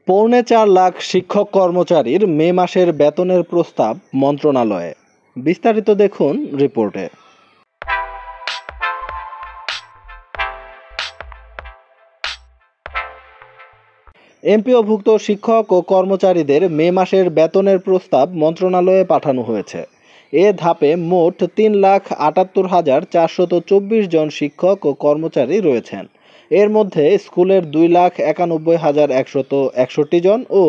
পৌনে ৪ লাখ শিক্ষক কর্মচারীর মে মাসের বেতনের প্রস্তাব মন্ত্রণালয়ে। বিস্তারিত দেখুন রিপোর্টে। এমপিওভুক্ত শিক্ষক ও কর্মচারীদের মে মাসের বেতনের প্রস্তাব মন্ত্রণালয়ে পাঠানো হয়েছে। এ ধাপে মোট ৩,৭৮,৪২৪ জন শিক্ষক ও কর্মচারী রয়েছেন। এর মধ্যে স্কুলের ২,৯১,১৬১ জন ও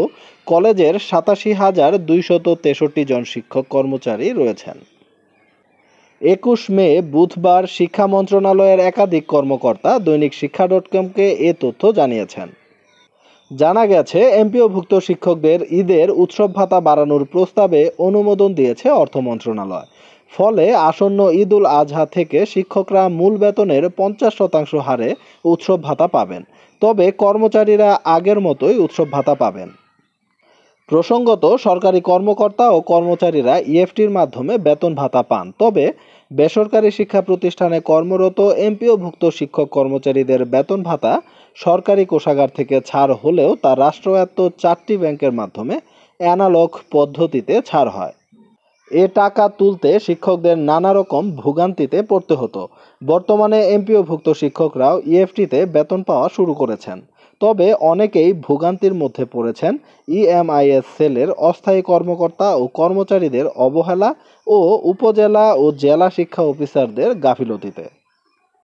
কলেজের ৮৭,২৬৩ জন শিক্ষক কর্মচারী রয়েছেন। ২১ মে বুধবার শিক্ষা মন্ত্রণালয়ের একাধিক কর্মকর্তা দৈনিক শিক্ষা.কমকে এ তথ্য জানিয়েছেন। জানা গেছে, এমপিওভুক্ত শিক্ষকদের ঈদের উৎসব ভাতা বাড়ানোর প্রস্তাবে অনুমোদন দিয়েছে অর্থ মন্ত্রণালয়। ফলে আসন্ন ঈদ উল আজহা থেকে শিক্ষকরা মূল বেতনের ৫০% হারে উৎসব ভাতা পাবেন। তবে কর্মচারীরা আগের মতোই উৎসব ভাতা পাবেন। প্রসঙ্গত, সরকারি কর্মকর্তা ও কর্মচারীরা ইএফটির মাধ্যমে বেতন ভাতা পান। তবে বেসরকারি শিক্ষা প্রতিষ্ঠানে কর্মরত এমপিওভুক্ত শিক্ষক কর্মচারীদের বেতন ভাতা সরকারি কোষাগার থেকে ছাড় হলেও তা রাষ্ট্রায়ত্ত 4টি ব্যাংকের মাধ্যমে অ্যানালগ পদ্ধতিতে ছাড় হয়। এ টাকা তুলতে শিক্ষকদের নানা রকম ভোগান্তিতে পড়তে হতো। বর্তমানে এমপিওভুক্ত শিক্ষকরাও ইএফটিতে বেতন পাওয়া শুরু করেছেন। তবে অনেকেই ভোগান্তির মধ্যে পড়েছেন ইএমআইএস সেলের অস্থায়ী কর্মকর্তা ও কর্মচারীদের অবহেলা ও উপজেলা ও জেলা শিক্ষা অফিসারদের গাফিলতিতে।